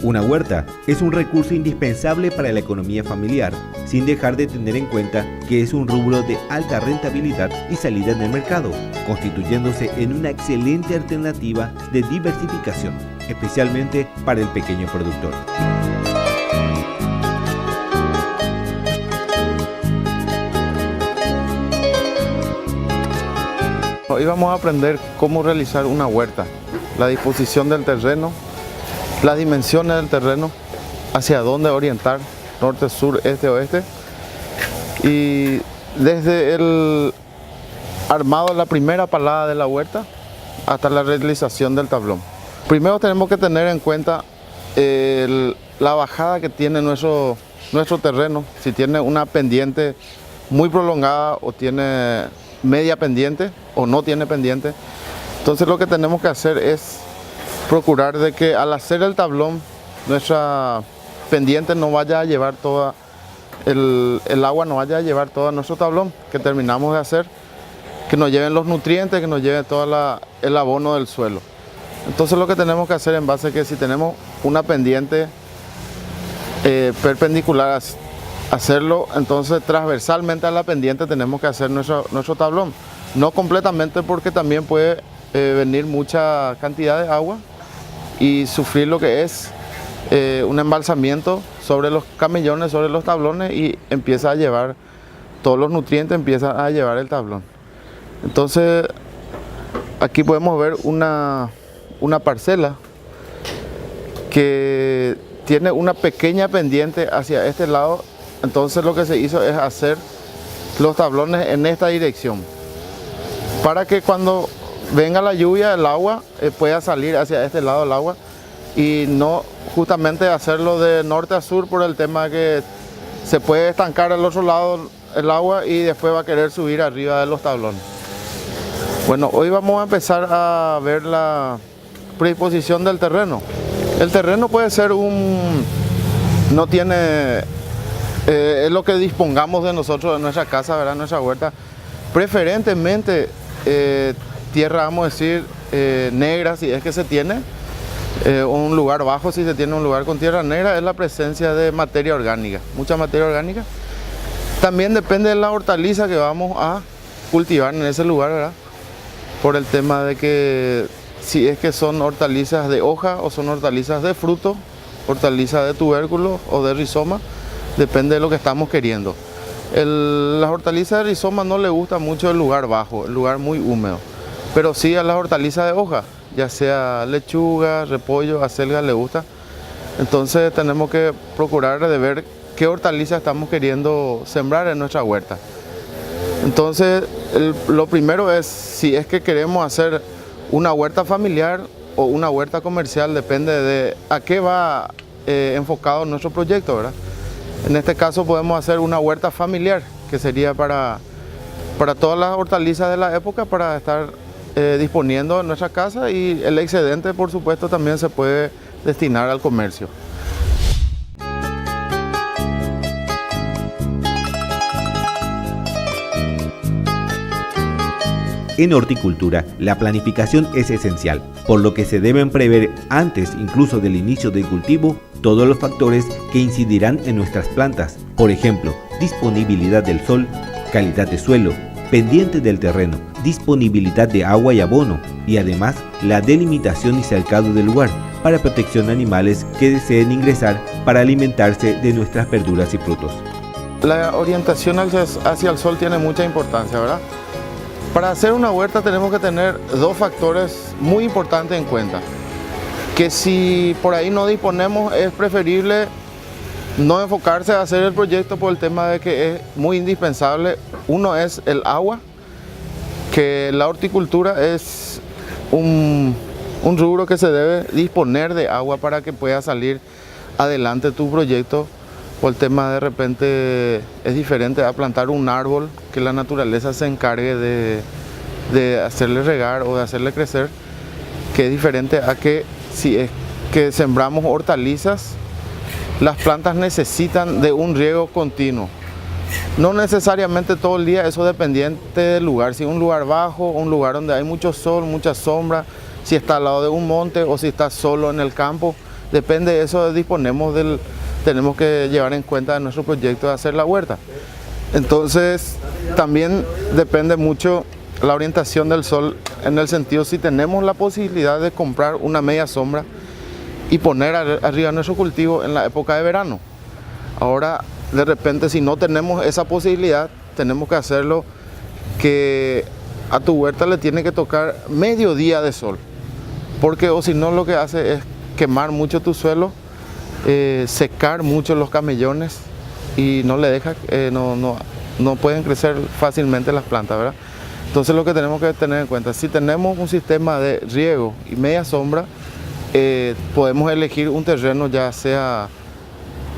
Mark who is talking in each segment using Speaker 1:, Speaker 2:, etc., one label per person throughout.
Speaker 1: Una huerta es un recurso indispensable para la economía familiar, sin dejar de tener en cuenta que es un rubro de alta rentabilidad y salida en el mercado, constituyéndose en una excelente alternativa de diversificación, especialmente para el pequeño productor.
Speaker 2: Hoy vamos a aprender cómo realizar una huerta, la disposición del terreno, las dimensiones del terreno, hacia dónde orientar, norte, sur, este, oeste, y desde el armado de la primera palada de la huerta hasta la realización del tablón. Primero tenemos que tener en cuenta la bajada que tiene nuestro terreno, si tiene una pendiente muy prolongada o tiene media pendiente o no tiene pendiente. Entonces lo que tenemos que hacer es procurar de que al hacer el tablón nuestra pendiente no vaya a llevar toda el agua, no vaya a llevar todo nuestro tablón que terminamos de hacer, que nos lleven los nutrientes, que nos lleve todo el abono del suelo. Entonces lo que tenemos que hacer en base a que si tenemos una pendiente perpendicular, hacerlo entonces transversalmente a la pendiente tenemos que hacer nuestro tablón. No completamente, porque también puede venir mucha cantidad de agua y sufrir lo que es un embalsamiento sobre los camellones, sobre los tablones, y empieza a llevar todos los nutrientes, empieza a llevar el tablón. Entonces aquí podemos ver una parcela que tiene una pequeña pendiente hacia este lado. Entonces lo que se hizo es hacer los tablones en esta dirección, para que cuando venga la lluvia, el agua pueda salir hacia este lado del agua, y no justamente hacerlo de norte a sur por el tema que se puede estancar al otro lado el agua y después va a querer subir arriba de los tablones. Bueno, hoy vamos a empezar a ver la predisposición del terreno. El terreno puede ser no tiene, es lo que dispongamos de nosotros en nuestra casa, ¿verdad? Nuestra huerta. Preferentemente tierra, vamos a decir, negra, si es que se tiene, un lugar bajo, si se tiene un lugar con tierra negra, es la presencia de materia orgánica, mucha materia orgánica. También depende de la hortaliza que vamos a cultivar en ese lugar, ¿verdad? Por el tema de que si es que son hortalizas de hoja o son hortalizas de fruto, hortalizas de tubérculo o de rizoma, depende de lo que estamos queriendo. Las hortalizas de rizoma no le gusta mucho el lugar bajo, el lugar muy húmedo, pero sí a las hortalizas de hoja, ya sea lechuga, repollo, acelga, le gusta. Entonces tenemos que procurar de ver qué hortalizas estamos queriendo sembrar en nuestra huerta. Entonces lo primero es, si es que queremos hacer una huerta familiar o una huerta comercial, depende de a qué va enfocado nuestro proyecto, ¿verdad? En este caso podemos hacer una huerta familiar, que sería para todas las hortalizas de la época, para estar disponiendo en nuestra casa, y el excedente, por supuesto, también se puede destinar al comercio.
Speaker 1: En horticultura, la planificación es esencial, por lo que se deben prever antes incluso del inicio del cultivo todos los factores que incidirán en nuestras plantas, por ejemplo, disponibilidad del sol, calidad de suelo, pendiente del terreno, disponibilidad de agua y abono, y además la delimitación y cercado del lugar para protección de animales que deseen ingresar para alimentarse de nuestras verduras y frutos.
Speaker 2: La orientación hacia el sol tiene mucha importancia, ¿verdad? Para hacer una huerta tenemos que tener dos factores muy importantes en cuenta, que si por ahí no disponemos, es preferible no enfocarse a hacer el proyecto por el tema de que es muy indispensable. Uno es el agua, que la horticultura es un rubro que se debe disponer de agua para que pueda salir adelante tu proyecto. Por el tema de repente es diferente a plantar un árbol, que la naturaleza se encargue de hacerle regar o de hacerle crecer, que es diferente a que si es que sembramos hortalizas, las plantas necesitan de un riego continuo. No necesariamente todo el día, eso dependiente del lugar. Si es un lugar bajo, un lugar donde hay mucho sol, mucha sombra, si está al lado de un monte o si está solo en el campo, Depende de eso, tenemos que llevar en cuenta en nuestro proyecto de hacer la huerta. Entonces, también depende mucho la orientación del sol, en el sentido si tenemos la posibilidad de comprar una media sombra y poner arriba nuestro cultivo en la época de verano. Ahora, de repente, si no tenemos esa posibilidad, tenemos que hacerlo que a tu huerta le tiene que tocar medio día de sol, porque o si no lo que hace es quemar mucho tu suelo, secar mucho los camellones y no le deja, no pueden crecer fácilmente las plantas, ¿verdad? Entonces lo que tenemos que tener en cuenta, si tenemos un sistema de riego y media sombra, podemos elegir un terreno, ya sea,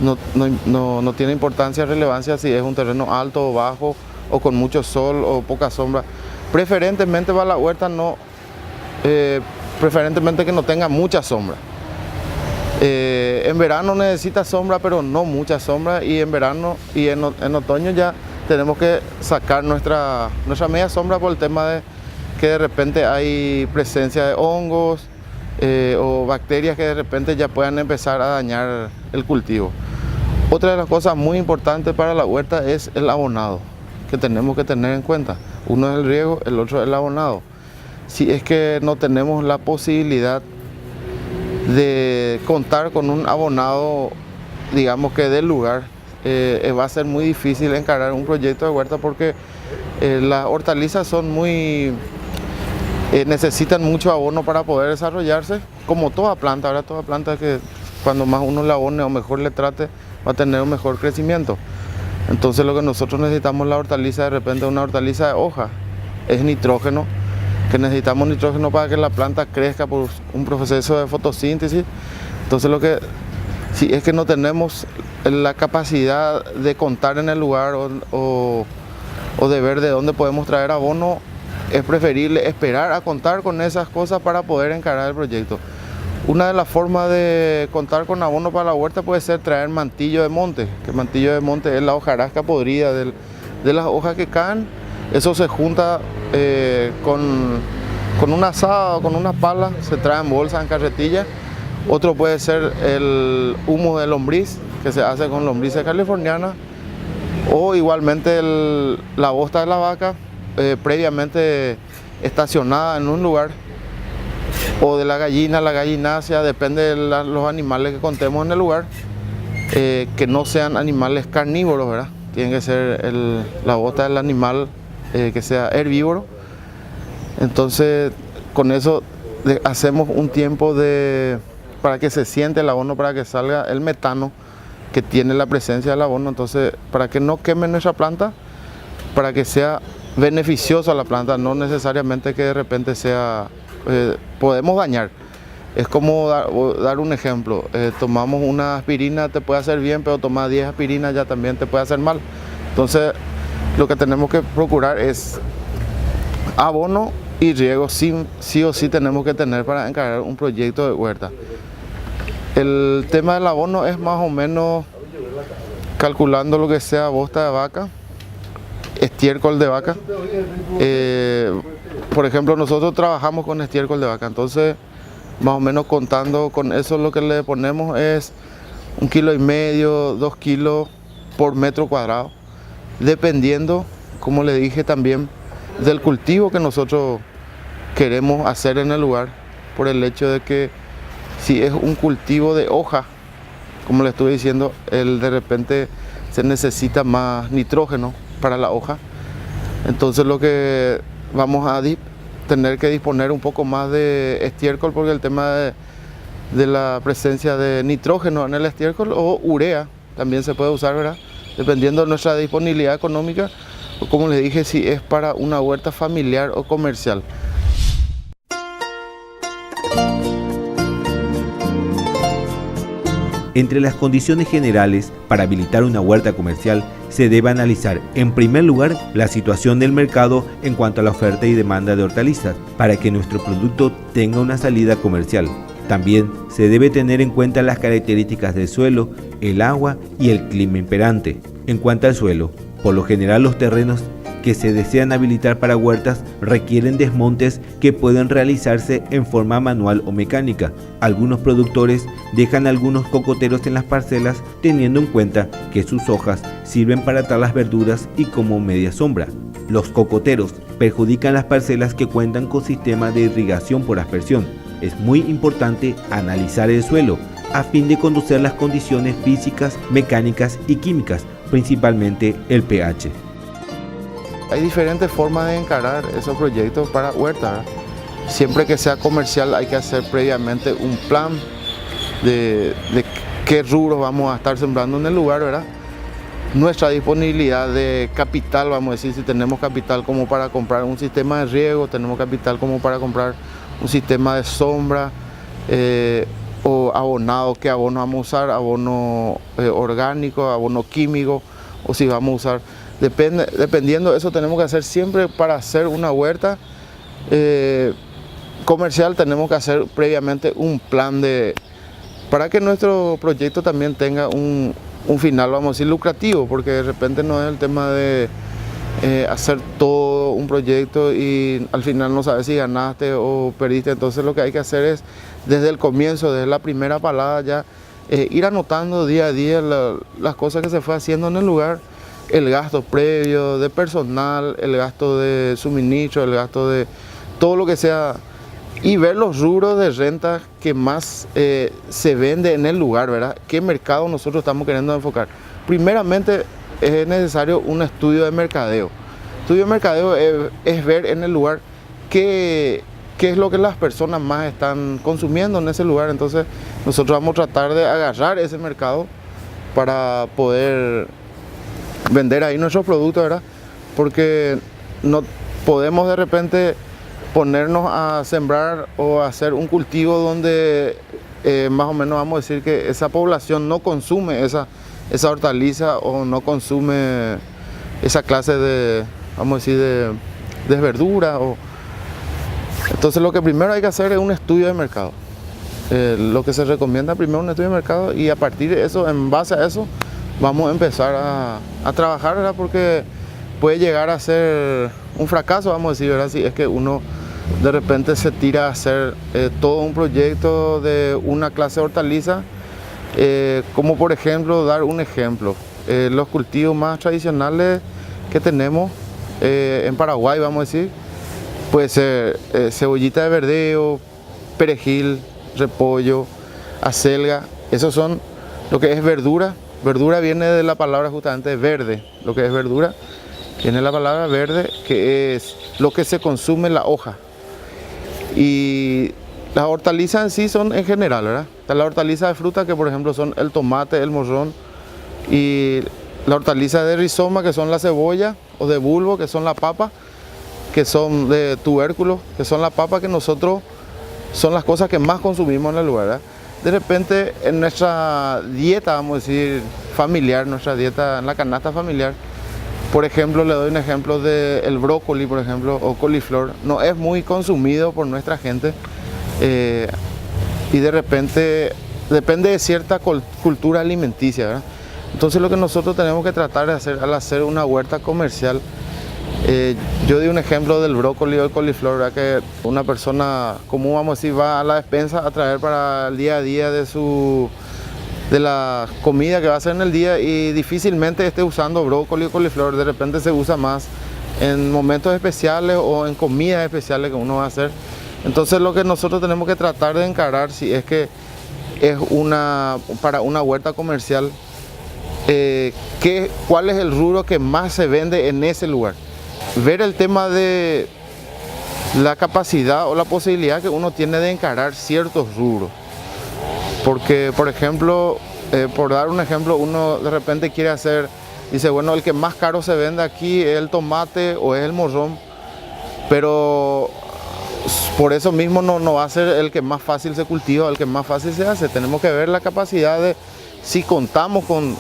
Speaker 2: no tiene importancia, relevancia si es un terreno alto o bajo, o con mucho sol o poca sombra. Preferentemente para la huerta preferentemente que no tenga mucha sombra. En verano necesita sombra, pero no mucha sombra, y en verano y en otoño ya tenemos que sacar nuestra media sombra por el tema de que de repente hay presencia de hongos o bacterias que de repente ya puedan empezar a dañar el cultivo. Otra de las cosas muy importantes para la huerta es el abonado, que tenemos que tener en cuenta. Uno es el riego, el otro es el abonado. Si es que no tenemos la posibilidad de contar con un abonado, digamos que del lugar, va a ser muy difícil encarar un proyecto de huerta, porque las hortalizas son necesitan mucho abono para poder desarrollarse, como toda planta. Ahora toda planta que cuando más uno le abone o mejor le trate, va a tener un mejor crecimiento. Entonces lo que nosotros necesitamos la hortaliza, de repente una hortaliza de hoja, es nitrógeno, que necesitamos nitrógeno para que la planta crezca por un proceso de fotosíntesis. Entonces si es que no tenemos la capacidad de contar en el lugar o de ver de dónde podemos traer abono, es preferible esperar a contar con esas cosas para poder encarar el proyecto. Una de las formas de contar con abono para la huerta puede ser traer mantillo de monte, que el mantillo de monte es la hojarasca podrida de las hojas que caen. Eso se junta con una asada o con una pala, se trae en bolsa, en carretilla. Otro puede ser el humo de lombriz, que se hace con lombrices californianas, o igualmente la bosta de la vaca, previamente estacionada en un lugar, o de la gallinácea, depende de los animales que contemos en el lugar, que no sean animales carnívoros, ¿verdad? Tiene que ser la bosta del animal que sea herbívoro. Entonces, con eso hacemos un tiempo para que se siente el abono, para que salga el metano que tiene la presencia del abono. Entonces, para que no queme nuestra planta, para que sea beneficiosa la planta, no necesariamente que de repente podemos dañar. Es como dar un ejemplo, tomamos una aspirina, te puede hacer bien, pero tomar 10 aspirinas ya también te puede hacer mal. Entonces, lo que tenemos que procurar es abono y riego, sí o sí tenemos que tener para encargar un proyecto de huerta. El tema del abono es más o menos calculando lo que sea bosta de vaca, estiércol de vaca. Por ejemplo, nosotros trabajamos con estiércol de vaca, entonces más o menos contando con eso, lo que le ponemos es 1,5 kilos, 2 kilos por metro cuadrado, dependiendo, como le dije también, del cultivo que nosotros queremos hacer en el lugar, por el hecho de que si es un cultivo de hoja, como le estuve diciendo, de repente se necesita más nitrógeno para la hoja. Entonces lo que vamos a tener que disponer un poco más de estiércol, porque el tema de la presencia de nitrógeno en el estiércol, o urea también se puede usar, ¿verdad? Dependiendo de nuestra disponibilidad económica, o como les dije, si es para una huerta familiar o comercial.
Speaker 1: Entre las condiciones generales para habilitar una huerta comercial se debe analizar, en primer lugar, la situación del mercado en cuanto a la oferta y demanda de hortalizas, para que nuestro producto tenga una salida comercial. También se debe tener en cuenta las características del suelo, el agua y el clima imperante. En cuanto al suelo, por lo general los terrenos que se desean habilitar para huertas requieren desmontes que pueden realizarse en forma manual o mecánica. Algunos productores dejan algunos cocoteros en las parcelas teniendo en cuenta que sus hojas sirven para atar las verduras y como media sombra. Los cocoteros perjudican las parcelas que cuentan con sistema de irrigación por aspersión. Es muy importante analizar el suelo a fin de conocer las condiciones físicas, mecánicas y químicas, principalmente el pH.
Speaker 2: Hay diferentes formas de encarar esos proyectos para huerta, ¿verdad? Siempre que sea comercial hay que hacer previamente un plan de qué rubros vamos a estar sembrando en el lugar, ¿verdad? Nuestra disponibilidad de capital, vamos a decir, si tenemos capital como para comprar un sistema de riego, tenemos capital como para comprar un sistema de sombra, o abonado, qué abono vamos a usar, abono orgánico, abono químico, o si vamos a usar, dependiendo de eso tenemos que hacer siempre. Para hacer una huerta comercial tenemos que hacer previamente un plan para que nuestro proyecto también tenga un final, vamos a decir, lucrativo, porque de repente no es el tema de hacer todo un proyecto y al final no sabes si ganaste o perdiste. Entonces lo que hay que hacer es desde el comienzo, desde la primera palada ya, ir anotando día a día las cosas que se fue haciendo en el lugar, el gasto previo de personal, el gasto de suministro, el gasto de todo lo que sea, y ver los rubros de renta que más se vende en el lugar, ¿verdad? ¿Qué mercado nosotros estamos queriendo enfocar? Primeramente es necesario un estudio de mercadeo. Estudio de mercadeo es ver en el lugar qué es lo que las personas más están consumiendo en ese lugar. Entonces nosotros vamos a tratar de agarrar ese mercado para poder vender ahí nuestros productos, ¿verdad? Porque no podemos de repente ponernos a sembrar o hacer un cultivo donde más o menos vamos a decir que esa población no consume esa hortaliza o no consume esa clase de, vamos a decir, de verdura. Entonces lo que primero hay que hacer es un estudio de mercado. Lo que se recomienda primero un estudio de mercado, y a partir de eso, en base a eso, vamos a empezar a trabajar, ¿verdad? Porque puede llegar a ser un fracaso, vamos a decir, ¿verdad? Si es que uno de repente se tira a hacer todo un proyecto de una clase de hortaliza, como por ejemplo, dar un ejemplo, los cultivos más tradicionales que tenemos en Paraguay, vamos a decir, puede ser cebollita de verdeo, perejil, repollo, acelga. Esos son lo que es verdura. Verdura viene de la palabra justamente verde. Lo que es verdura viene de la palabra verde, que es lo que se consume la hoja. Y las hortalizas en sí son en general, ¿verdad? Está la hortaliza de fruta, que por ejemplo son el tomate, el morrón, y la hortaliza de rizoma, que son la cebolla, o de bulbo, que son la papa, que son de tubérculos, que son la papa, que nosotros son las cosas que más consumimos en el lugar, ¿verdad? De repente en nuestra dieta, vamos a decir, familiar, nuestra dieta en la canasta familiar, por ejemplo, le doy un ejemplo del brócoli, por ejemplo, o coliflor, no es muy consumido por nuestra gente, y de repente depende de cierta cultura alimenticia, ¿verdad? Entonces lo que nosotros tenemos que tratar de hacer al hacer una huerta comercial, yo di un ejemplo del brócoli o el coliflor, ¿verdad? Que una persona común, vamos a decir, va a la despensa a traer para el día a día de la comida que va a hacer en el día, y difícilmente esté usando brócoli o coliflor. De repente se usa más en momentos especiales o en comidas especiales que uno va a hacer. Entonces lo que nosotros tenemos que tratar de encarar, si es que es para una huerta comercial, cuál es el rubro que más se vende en ese lugar. Ver el tema de la capacidad o la posibilidad que uno tiene de encarar ciertos rubros. Porque, por ejemplo, por dar un ejemplo, uno de repente quiere hacer, dice, bueno, el que más caro se vende aquí es el tomate o es el morrón, pero por eso mismo no va a ser el que más fácil se cultiva, el que más fácil se hace. Tenemos que ver la capacidad de, si contamos con,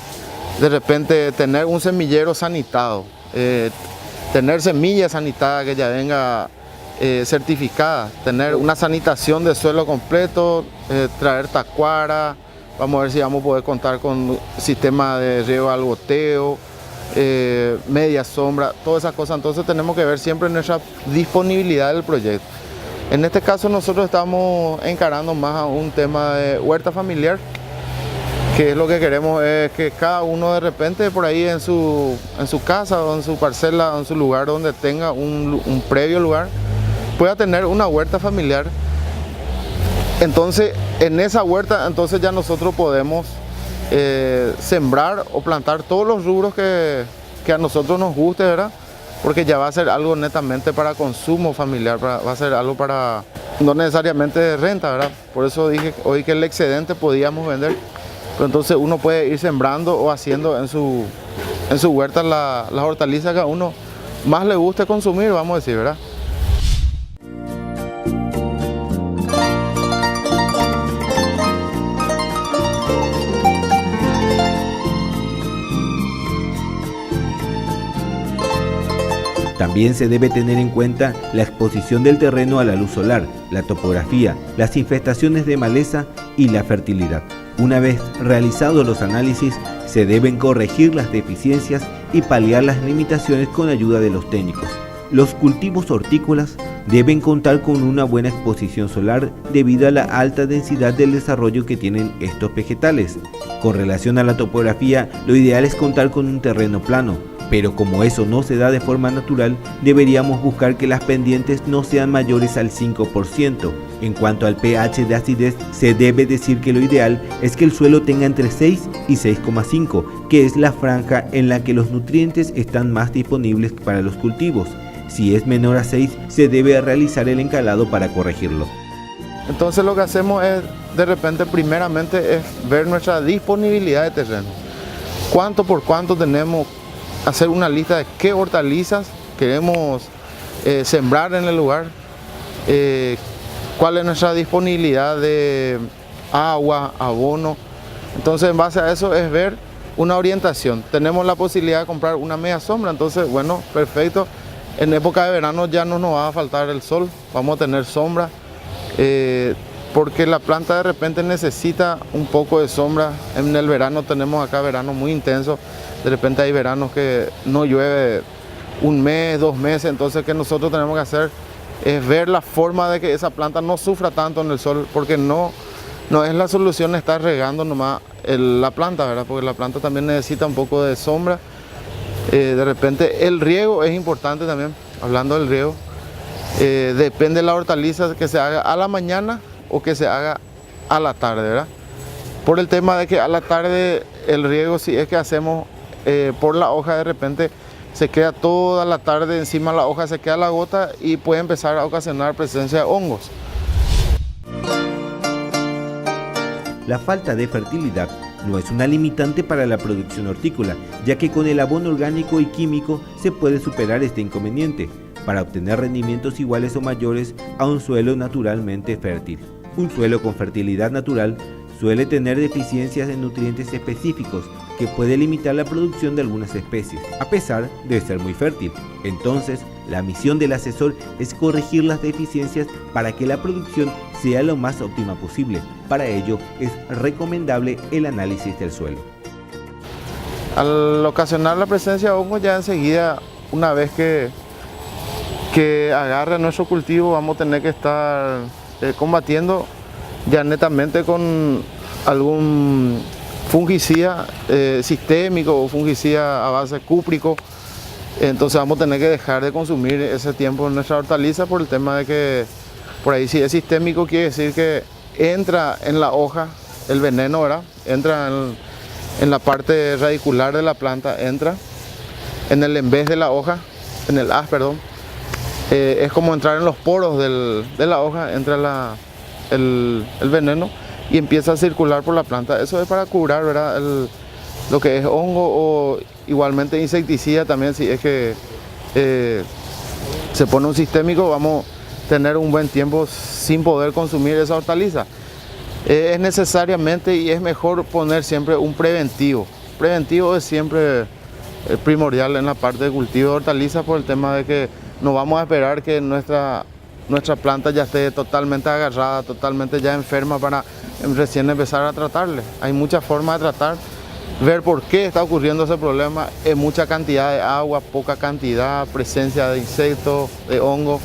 Speaker 2: de repente, tener un semillero sanitado, tener semillas sanitadas que ya venga certificada, tener una sanitación de suelo completo, traer tacuara, vamos a ver si vamos a poder contar con sistema de riego al goteo, media sombra, todas esas cosas. Entonces tenemos que ver siempre nuestra disponibilidad del proyecto. En este caso nosotros estamos encarando más a un tema de huerta familiar, que es lo que queremos, es que cada uno de repente por ahí en su casa o en su parcela o en su lugar donde tenga un previo lugar, pueda tener una huerta familiar. Entonces en esa huerta entonces ya nosotros podemos sembrar o plantar todos los rubros que a nosotros nos guste, ¿verdad? Porque ya va a ser algo netamente para consumo familiar, va a ser algo para, no necesariamente de renta, ¿verdad? Por eso dije hoy que el excedente podíamos vender, pero entonces uno puede ir sembrando o haciendo en su huerta las hortalizas que a uno más le guste consumir, vamos a decir, ¿verdad?
Speaker 1: También se debe tener en cuenta la exposición del terreno a la luz solar, la topografía, las infestaciones de maleza y la fertilidad. Una vez realizados los análisis, se deben corregir las deficiencias y paliar las limitaciones con ayuda de los técnicos. Los cultivos hortícolas deben contar con una buena exposición solar debido a la alta densidad del desarrollo que tienen estos vegetales. Con relación a la topografía, lo ideal es contar con un terreno plano, pero como eso no se da de forma natural, deberíamos buscar que las pendientes no sean mayores al 5%. En cuanto al pH de acidez, se debe decir que lo ideal es que el suelo tenga entre 6 y 6,5, que es la franja en la que los nutrientes están más disponibles para los cultivos. Si es menor a 6, se debe realizar el encalado para corregirlo.
Speaker 2: Entonces lo que hacemos es, de repente, primeramente es ver nuestra disponibilidad de terreno. ¿Cuánto por cuánto tenemos? Hacer una lista de qué hortalizas queremos sembrar en el lugar, cuál es nuestra disponibilidad de agua, abono. Entonces en base a eso es ver una orientación. Tenemos la posibilidad de comprar una media sombra, entonces bueno, perfecto. En época de verano ya no nos va a faltar el sol, vamos a tener sombra, porque la planta de repente necesita un poco de sombra. En el verano tenemos acá verano muy intenso. De repente hay veranos que no llueve un mes, 2 meses, entonces que nosotros tenemos que hacer es ver la forma de que esa planta no sufra tanto en el sol, porque no es la solución estar regando nomás la planta, ¿verdad? Porque la planta también necesita un poco de sombra. De repente el riego es importante también, hablando del riego, depende de la hortaliza que se haga a la mañana o que se haga a la tarde, ¿verdad? Por el tema de que a la tarde el riego, si es que hacemos por la hoja, de repente se queda toda la tarde encima de la hoja, se queda la gota y puede empezar a ocasionar presencia de hongos.
Speaker 1: La falta de fertilidad no es una limitante para la producción hortícola, ya que con el abono orgánico y químico se puede superar este inconveniente para obtener rendimientos iguales o mayores a un suelo naturalmente fértil. Un suelo con fertilidad natural suele tener deficiencias en nutrientes específicos que puede limitar la producción de algunas especies, a pesar de ser muy fértil. Entonces, la misión del asesor es corregir las deficiencias para que la producción sea lo más óptima posible. Para ello, es recomendable el análisis del suelo.
Speaker 2: Al ocasionar la presencia de hongos, ya enseguida, una vez que agarre nuestro cultivo, vamos a tener que estar combatiendo ya netamente con algún fungicida sistémico o fungicida a base cúprico. Entonces vamos a tener que dejar de consumir ese tiempo en nuestra hortaliza por el tema de que por ahí si es sistémico quiere decir que entra en la hoja el veneno, ¿verdad? Entra en la parte radicular de la planta, entra en el en vez de la hoja, en el haz, perdón. Es como entrar en los poros de la hoja, entra el veneno y empieza a circular por la planta. Eso es para curar, ¿verdad? Lo que es hongo o igualmente insecticida también. Si es que se pone un sistémico, vamos a tener un buen tiempo sin poder consumir esa hortaliza. Es necesariamente y es mejor poner siempre un preventivo. Preventivo es siempre primordial en la parte de cultivo de hortalizas por el tema de que no vamos a esperar que nuestra planta ya esté totalmente agarrada, totalmente ya enferma para recién empezar a tratarle. Hay muchas formas de tratar. ver por qué está ocurriendo ese problema, es mucha cantidad de agua, poca cantidad, presencia de insectos, de hongos.